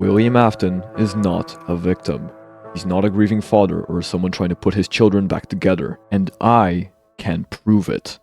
William Afton is not a victim. He's not a grieving father or someone trying to put his children back together, and I can prove it.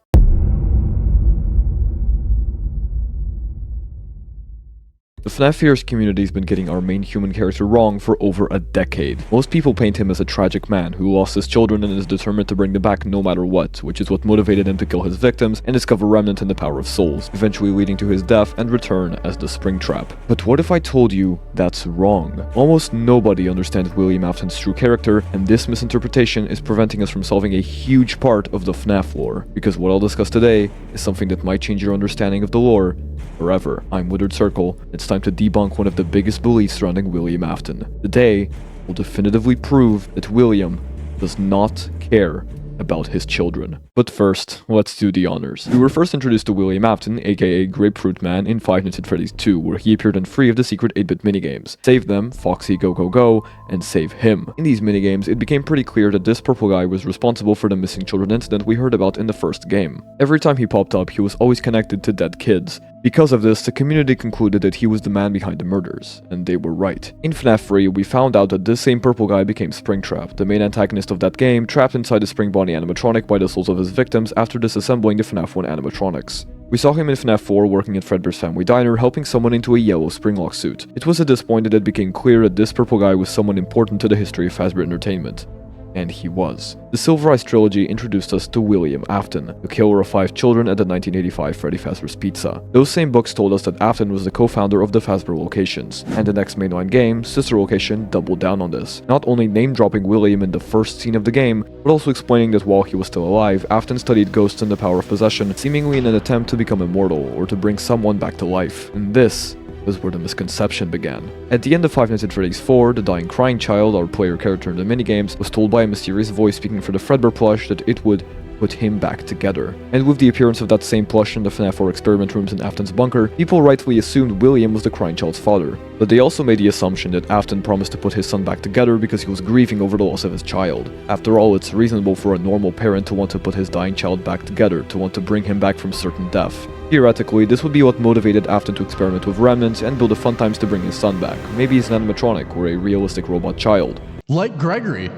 The FNAF Theory community has been getting our main human character wrong for over a decade. Most people paint him as a tragic man who lost his children and is determined to bring them back no matter what, which is what motivated him to kill his victims and discover Remnant in the Power of Souls, eventually leading to his death and return as the Springtrap. But what if I told you that's wrong? Almost nobody understands William Afton's true character, and this misinterpretation is preventing us from solving a huge part of the FNAF lore, because what I'll discuss today is something that might change your understanding of the lore forever. I'm Withered Circle. It's time to debunk one of the biggest beliefs surrounding William Afton. Today, we'll definitively prove that William does not care about his children. But first, let's do the honors. We were first introduced to William Afton, aka Grapefruit Man, in Five Nights at Freddy's 2, where he appeared in 3 of the secret 8-bit minigames: Save Them, Foxy Go Go Go, and Save Him. In these minigames, it became pretty clear that this purple guy was responsible for the missing children incident we heard about in the first game. Every time he popped up, he was always connected to dead kids. Because of this, the community concluded that he was the man behind the murders, and they were right. In FNAF 3, we found out that this same purple guy became Springtrap, the main antagonist of that game, trapped inside the Spring Bonnie animatronic by the souls of his victims after disassembling the FNAF 1 animatronics. We saw him in FNAF 4 working at Fredbear's Family Diner, helping someone into a yellow Springlock suit. It was at this point that it became clear that this purple guy was someone important to the history of Fazbear Entertainment. And he was. The Silver Eyes trilogy introduced us to William Afton, the killer of 5 children at the 1985 Freddy Fazbear's Pizza. Those same books told us that Afton was the co-founder of the Fazbear locations, and the next mainline game, Sister Location, doubled down on this, not only name-dropping William in the first scene of the game, but also explaining that while he was still alive, Afton studied ghosts and the power of possession, seemingly in an attempt to become immortal, or to bring someone back to life. And this was where the misconception began. At the end of Five Nights at Freddy's 4, the dying crying child, our player character in the minigames, was told by a mysterious voice speaking for the Fredbear plush that it would put him back together. And with the appearance of that same plush in the FNAF 4 experiment rooms in Afton's bunker, people rightfully assumed William was the crying child's father. But they also made the assumption that Afton promised to put his son back together because he was grieving over the loss of his child. After all, it's reasonable for a normal parent to want to put his dying child back together, to want to bring him back from certain death. Theoretically, this would be what motivated Afton to experiment with remnants and build a fun times to bring his son back. Maybe he's an animatronic or a realistic robot child. Like Gregory.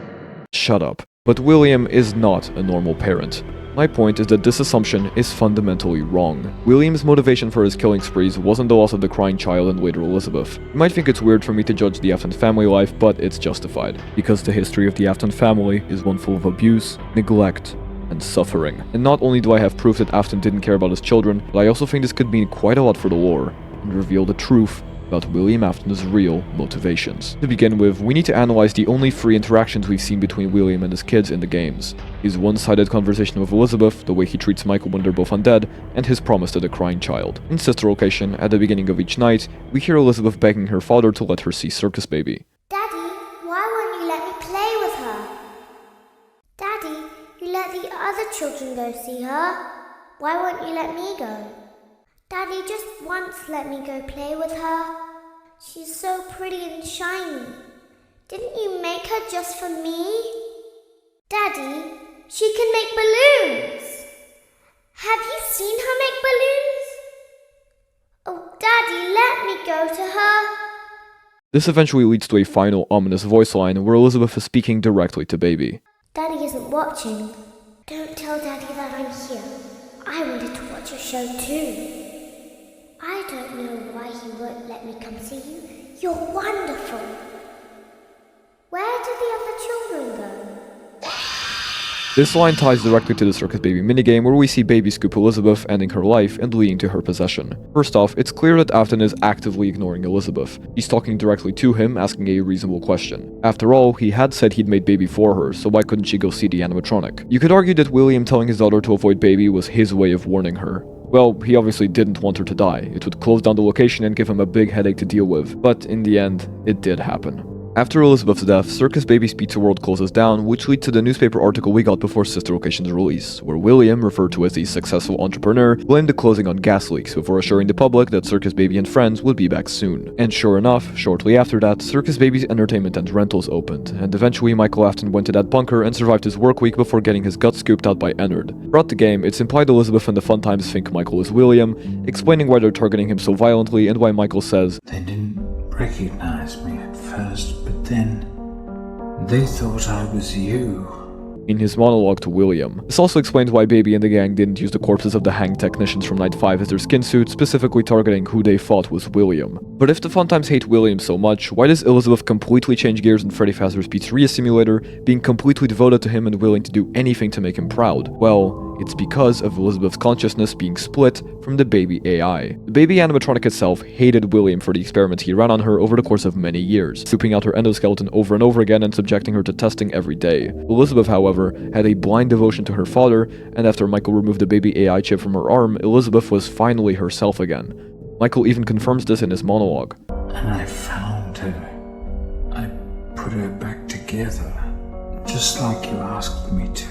Shut up. But William is not a normal parent. My point is that this assumption is fundamentally wrong. William's motivation for his killing sprees wasn't the loss of the crying child and later Elizabeth. You might think it's weird for me to judge the Afton family life, but it's justified, because the history of the Afton family is one full of abuse, neglect, and suffering. And not only do I have proof that Afton didn't care about his children, but I also think this could mean quite a lot for the lore, and reveal the truth about William Afton's real motivations. To begin with, we need to analyze the only 3 interactions we've seen between William and his kids in the games: his one-sided conversation with Elizabeth, the way he treats Michael when they're both undead, and his promise to the crying child. In Sister Location, at the beginning of each night, we hear Elizabeth begging her father to let her see Circus Baby. Daddy, why won't you let me play with her? Daddy, you let the other children go see her. Why won't you let me go? Daddy, just once let me go play with her. She's so pretty and shiny. Didn't you make her just for me? Daddy, she can make balloons. Have you seen her make balloons? Oh, Daddy, let me go to her. This eventually leads to a final ominous voice line where Elizabeth is speaking directly to Baby. Daddy isn't watching. Don't tell Daddy that I'm here. I wanted to watch your show too. I don't know why he won't let me come see you. You're wonderful. Where did the other children go? This line ties directly to the Circus Baby minigame where we see Baby scoop Elizabeth, ending her life and leading to her possession. First off, it's clear that Afton is actively ignoring Elizabeth. He's talking directly to him, asking a reasonable question. After all, he had said he'd made Baby for her, so why couldn't she go see the animatronic? You could argue that William telling his daughter to avoid Baby was his way of warning her. Well, he obviously didn't want her to die. It would close down the location and give him a big headache to deal with. But in the end, it did happen. After Elizabeth's death, Circus Baby's Pizza World closes down, which leads to the newspaper article we got before Sister Location's release, where William, referred to as the successful entrepreneur, blamed the closing on gas leaks before assuring the public that Circus Baby and friends would be back soon. And sure enough, shortly after that, Circus Baby's entertainment and rentals opened, and eventually Michael Afton went to that bunker and survived his work week before getting his gut scooped out by Ennard. Throughout the game, it's implied Elizabeth and the Fun Times think Michael is William, explaining why they're targeting him so violently and why Michael says, "They didn't recognize me at first, but then they thought I was you. In his monologue to William. This also explains why Baby and the gang didn't use the corpses of the hanged technicians from Night 5 as their skin suits, specifically targeting who they thought was William. But if the Funtimes hate William so much, why does Elizabeth completely change gears in Freddy Fazbear's Pizzeria Simulator, being completely devoted to him and willing to do anything to make him proud? Well, it's because of Elizabeth's consciousness being split from the baby AI. The baby animatronic itself hated William for the experiments he ran on her over the course of many years, swooping out her endoskeleton over and over again and subjecting her to testing every day. Elizabeth, however, had a blind devotion to her father, and after Michael removed the baby AI chip from her arm, Elizabeth was finally herself again. Michael even confirms this in his monologue. And I found her. I put her back together, just like you asked me to.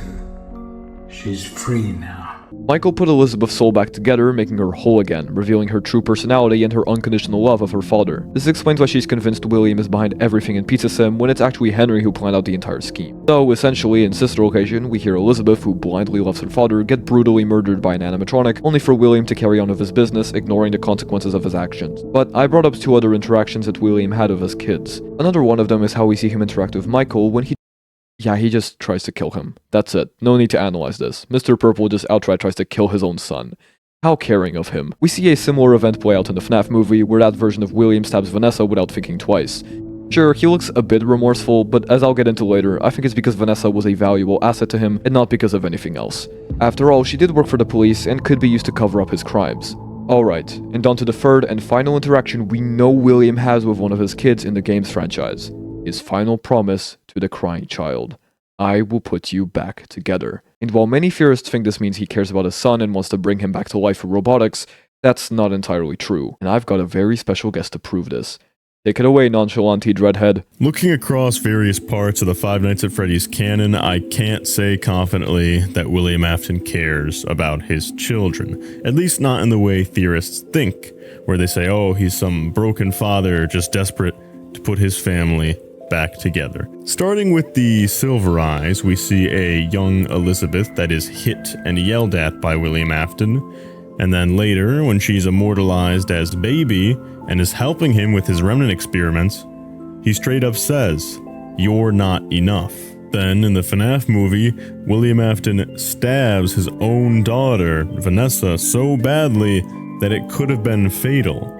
She's free now. Michael put Elizabeth's soul back together, making her whole again, revealing her true personality and her unconditional love of her father. This explains why she's convinced William is behind everything in Pizza Sim when it's actually Henry who planned out the entire scheme. So, essentially, in sister location, we hear Elizabeth, who blindly loves her father, get brutally murdered by an animatronic, only for William to carry on with his business, ignoring the consequences of his actions. But I brought up two other interactions that William had with his kids. Another one of them is how we see him interact with Michael when he just tries to kill him. That's it. No need to analyze this. Mr. Purple just outright tries to kill his own son. How caring of him. We see a similar event play out in the FNAF movie, where that version of William stabs Vanessa without thinking twice. Sure, he looks a bit remorseful, but as I'll get into later, I think it's because Vanessa was a valuable asset to him, and not because of anything else. After all, she did work for the police, and could be used to cover up his crimes. Alright, and on to the third and final interaction we know William has with one of his kids in the game's franchise. His final promise to the crying child. I will put you back together. And while many theorists think this means he cares about his son and wants to bring him back to life through robotics, that's not entirely true. And I've got a very special guest to prove this. Take it away, nonchalant T-Dreadhead. Looking across various parts of the Five Nights at Freddy's canon, I can't say confidently that William Afton cares about his children. At least not in the way theorists think, where they say, oh, he's some broken father just desperate to put his family back together. Starting with the Silver Eyes, we see a young Elizabeth that is hit and yelled at by William Afton, and then later, when she's immortalized as Baby and is helping him with his remnant experiments, he straight up says, "You're not enough." Then, in the FNAF movie, William Afton stabs his own daughter, Vanessa, so badly that it could have been fatal.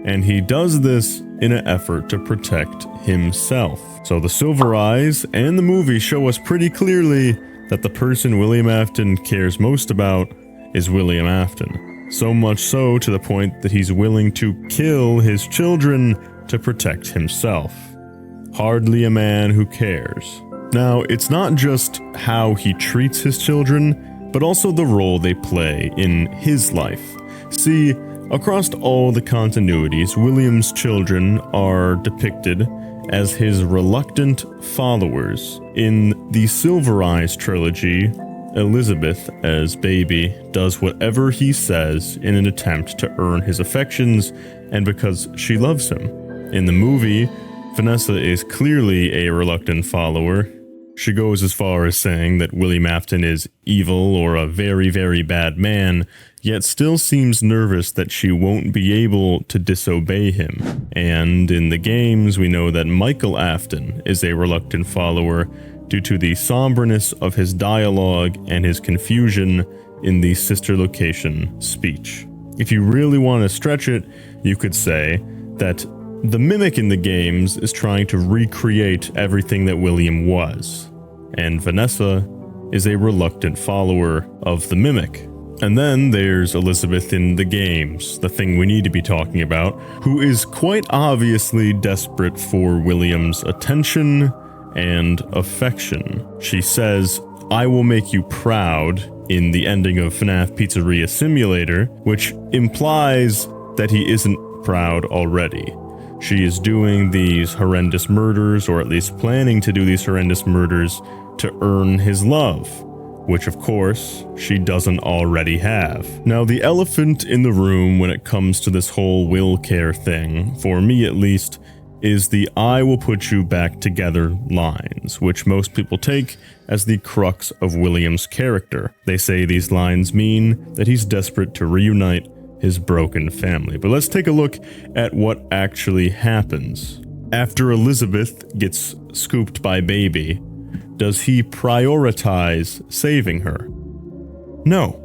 And he does this in an effort to protect himself. So the Silver Eyes and the movie show us pretty clearly that the person William Afton cares most about is William Afton. So much so to the point that he's willing to kill his children to protect himself. Hardly a man who cares. Now, it's not just how he treats his children, but also the role they play in his life. See, across all the continuities, William's children are depicted as his reluctant followers. In the Silver Eyes trilogy, Elizabeth, as Baby, does whatever he says in an attempt to earn his affections and because she loves him. In the movie, Vanessa is clearly a reluctant follower. She goes as far as saying that William Afton is evil or a very, very bad man, yet still seems nervous that she won't be able to disobey him. And in the games, we know that Michael Afton is a reluctant follower due to the somberness of his dialogue and his confusion in the sister location speech. If you really want to stretch it, you could say that the mimic in the games is trying to recreate everything that William was, and Vanessa is a reluctant follower of the mimic. And then there's Elizabeth in the games, the thing we need to be talking about, who is quite obviously desperate for William's attention and affection. She says, "I will make you proud," in the ending of FNAF Pizzeria Simulator, which implies that he isn't proud already. She is doing these horrendous murders, or at least planning to do these horrendous murders, to earn his love, which of course, she doesn't already have. Now, the elephant in the room when it comes to this whole WillCare thing, for me at least, is the "I will put you back together" lines, which most people take as the crux of William's character. They say these lines mean that he's desperate to reunite his broken family. But let's take a look at what actually happens. After Elizabeth gets scooped by Baby, does he prioritize saving her? No.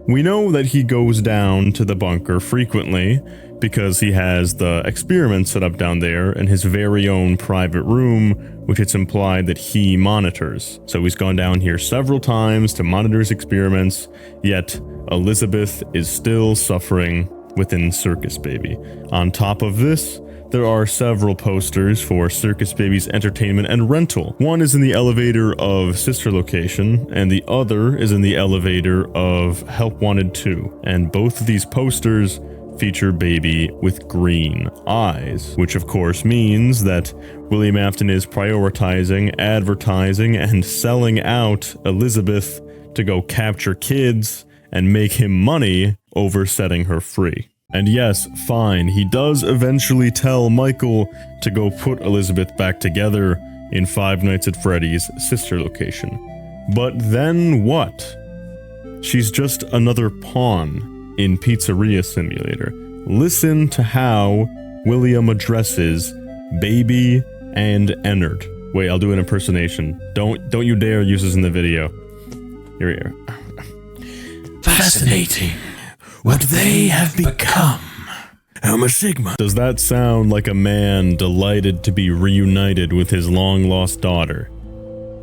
We know that he goes down to the bunker frequently because he has the experiment set up down there in his very own private room, which it's implied that he monitors. So he's gone down here several times to monitor his experiments, yet Elizabeth is still suffering within Circus Baby. On top of this, there are several posters for Circus Baby's entertainment and rental. One is in the elevator of Sister Location, and the other is in the elevator of Help Wanted 2. And both of these posters feature Baby with green eyes, which of course means that William Afton is prioritizing, advertising, and selling out Elizabeth to go capture kids and make him money over setting her free. And yes, fine, he does eventually tell Michael to go put Elizabeth back together in Five Nights at Freddy's Sister Location. But then what? She's just another pawn in Pizzeria Simulator. Listen to how William addresses Baby and Ennard. Wait, I'll do an impersonation. Don't you dare use this in the video. Here we are. Fascinating what they have become. I'm a Sigma. Does that sound like a man delighted to be reunited with his long-lost daughter?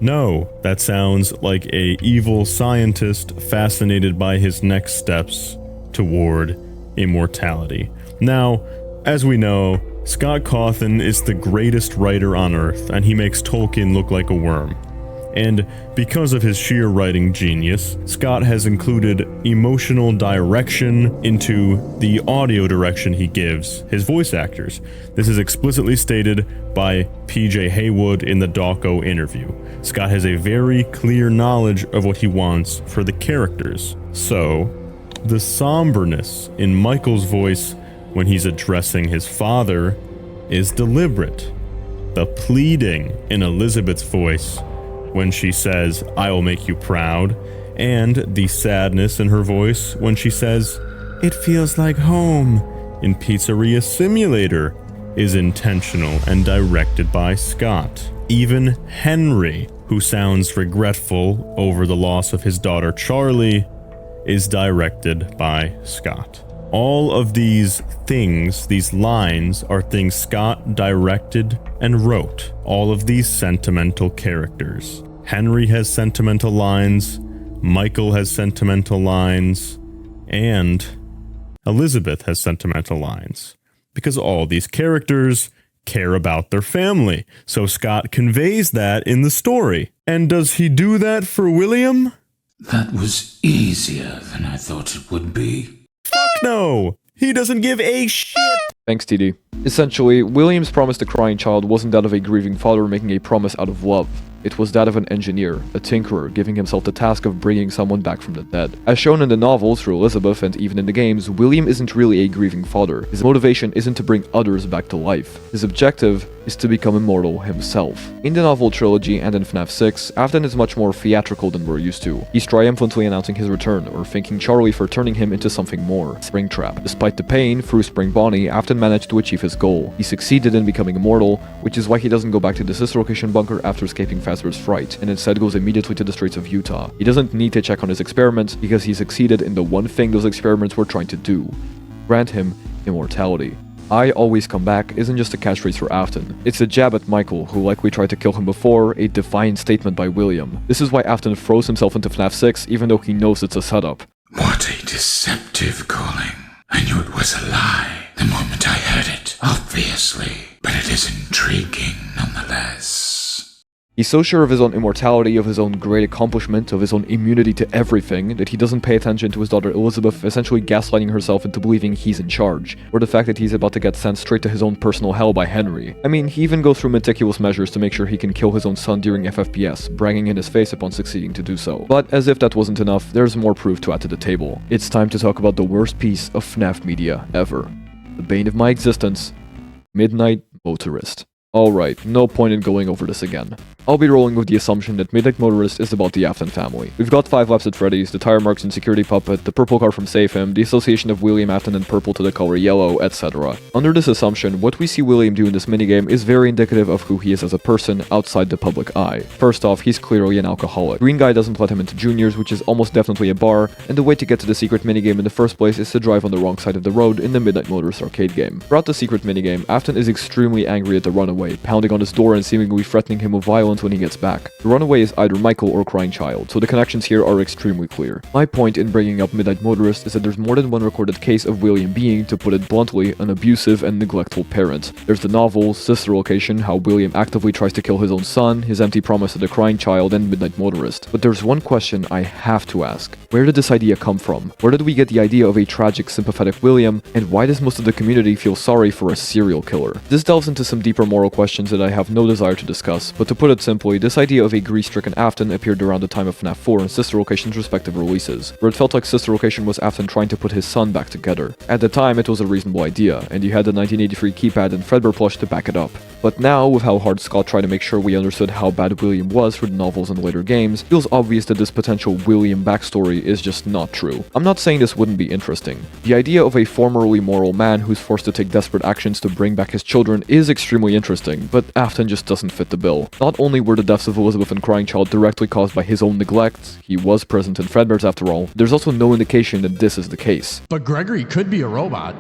No, that sounds like a evil scientist fascinated by his next steps toward immortality. Now, as we know, Scott Cawthon is the greatest writer on Earth, and he makes Tolkien look like a worm. And because of his sheer writing genius, Scott has included emotional direction into the audio direction he gives his voice actors. This is explicitly stated by PJ Haywood in the Dawko interview. Scott has a very clear knowledge of what he wants for the characters. So, the somberness in Michael's voice when he's addressing his father is deliberate. The pleading in Elizabeth's voice when she says, "I will make you proud," and the sadness in her voice when she says, "It feels like home," in Pizzeria Simulator is intentional and directed by Scott. Even Henry, who sounds regretful over the loss of his daughter Charlie, is directed by Scott. All of these things, these lines, are things Scott directed and wrote. All of these sentimental characters. Henry has sentimental lines, Michael has sentimental lines, and Elizabeth has sentimental lines. Because all these characters care about their family. So Scott conveys that in the story. And does he do that for William? That was easier than I thought it would be. Fuck no! He doesn't give a shit! Thanks, TD. Essentially, William's promise to crying child wasn't that of a grieving father making a promise out of love. It was that of an engineer, a tinkerer, giving himself the task of bringing someone back from the dead. As shown in the novels through Elizabeth and even in the games, William isn't really a grieving father. His motivation isn't to bring others back to life. His objective is to become immortal himself. In the novel trilogy and in FNAF 6, Afton is much more theatrical than we're used to. He's triumphantly announcing his return, or thanking Charlie for turning him into something more, Springtrap. Despite the pain, through Spring Bonnie, Afton managed to achieve his goal. He succeeded in becoming immortal, which is why he doesn't go back to the Sister Location bunker after escaping Fazbear's fright, and instead goes immediately to the streets of Utah. He doesn't need to check on his experiments, because he succeeded in the one thing those experiments were trying to do: grant him immortality. "I always come back" isn't just a catchphrase for Afton. It's a jab at Michael, who likely tried to kill him before, a defiant statement by William. This is why Afton throws himself into FNAF 6, even though he knows it's a setup. What a deceptive calling. I knew it was a lie the moment I heard it, obviously, but it is intriguing nonetheless. He's so sure of his own immortality, of his own great accomplishment, of his own immunity to everything, that he doesn't pay attention to his daughter Elizabeth essentially gaslighting herself into believing he's in charge, or the fact that he's about to get sent straight to his own personal hell by Henry. I mean, he even goes through meticulous measures to make sure he can kill his own son during FFPS, bragging in his face upon succeeding to do so. But as if that wasn't enough, there's more proof to add to the table. It's time to talk about the worst piece of FNAF media ever. The bane of my existence, Midnight Motorist. Alright, no point in going over this again. I'll be rolling with the assumption that Midnight Motorist is about the Afton family. We've got 5 laps at Freddy's, the tire marks and security puppet, the purple car from Save Him, the association of William Afton and purple to the color yellow, etc. Under this assumption, what we see William do in this minigame is very indicative of who he is as a person outside the public eye. First off, he's clearly an alcoholic. Green Guy doesn't let him into Junior's, which is almost definitely a bar, and the way to get to the secret minigame in the first place is to drive on the wrong side of the road in the Midnight Motorist arcade game. Throughout the secret minigame, Afton is extremely angry at the runaway, pounding on his door and seemingly threatening him with violence when he gets back. The runaway is either Michael or Crying Child, so the connections here are extremely clear. My point in bringing up Midnight Motorist is that there's more than one recorded case of William being, to put it bluntly, an abusive and neglectful parent. There's the novel, Sister Location, how William actively tries to kill his own son, his empty promise to the Crying Child, and Midnight Motorist. But there's one question I have to ask. Where did this idea come from? Where did we get the idea of a tragic, sympathetic William, and why does most of the community feel sorry for a serial killer? This delves into some deeper moral questions that I have no desire to discuss, but to put it simply, this idea of a grief-stricken Afton appeared around the time of FNAF 4 and Sister Location's respective releases, where it felt like Sister Location was Afton trying to put his son back together. At the time, it was a reasonable idea, and you had the 1983 keypad and Fredbear plush to back it up. But now, with how hard Scott tried to make sure we understood how bad William was through the novels and later games, it feels obvious that this potential William backstory is just not true. I'm not saying this wouldn't be interesting. The idea of a formerly moral man who's forced to take desperate actions to bring back his children is extremely interesting, but Afton just doesn't fit the bill. Not only were the deaths of Elizabeth and Crying Child directly caused by his own neglect, he was present in Fredbear's after all, there's also no indication that this is the case. But Gregory could be a robot.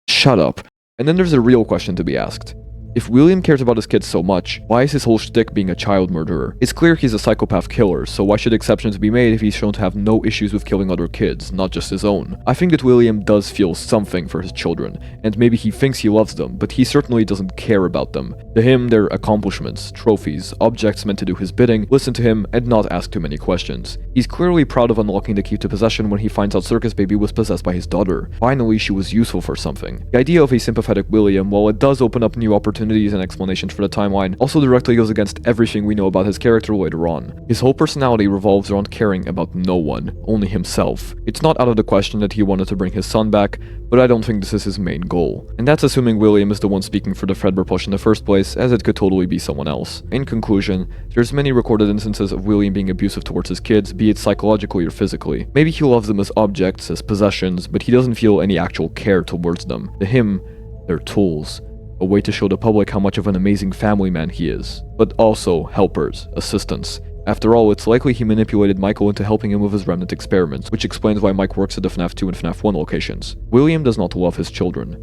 Shut up. And then there's a real question to be asked. If William cares about his kids so much, why is his whole shtick being a child murderer? It's clear he's a psychopath killer, so why should exceptions be made if he's shown to have no issues with killing other kids, not just his own? I think that William does feel something for his children, and maybe he thinks he loves them, but he certainly doesn't care about them. To him, they're accomplishments, trophies, objects meant to do his bidding, listen to him, and not ask too many questions. He's clearly proud of unlocking the key to possession when he finds out Circus Baby was possessed by his daughter. Finally, she was useful for something. The idea of a sympathetic William, while it does open up new opportunities and explanations for the timeline, also directly goes against everything we know about his character later on. His whole personality revolves around caring about no one, only himself. It's not out of the question that he wanted to bring his son back, but I don't think this is his main goal. And that's assuming William is the one speaking for the Fredbear plush in the first place, as it could totally be someone else. In conclusion, there's many recorded instances of William being abusive towards his kids, be it psychologically or physically. Maybe he loves them as objects, as possessions, but he doesn't feel any actual care towards them. To him, they're tools. A way to show the public how much of an amazing family man he is. But also helpers, assistants. After all, it's likely he manipulated Michael into helping him with his remnant experiments, which explains why Mike works at the FNAF 2 and FNAF 1 locations. William does not love his children.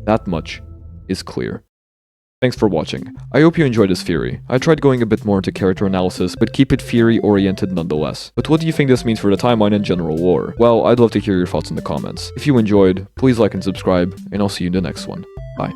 That much is clear. Thanks for watching. I hope you enjoyed this theory. I tried going a bit more into character analysis, but keep it theory-oriented nonetheless. But what do you think this means for the timeline and general lore? Well, I'd love to hear your thoughts in the comments. If you enjoyed, please like and subscribe, and I'll see you in the next one. Bye.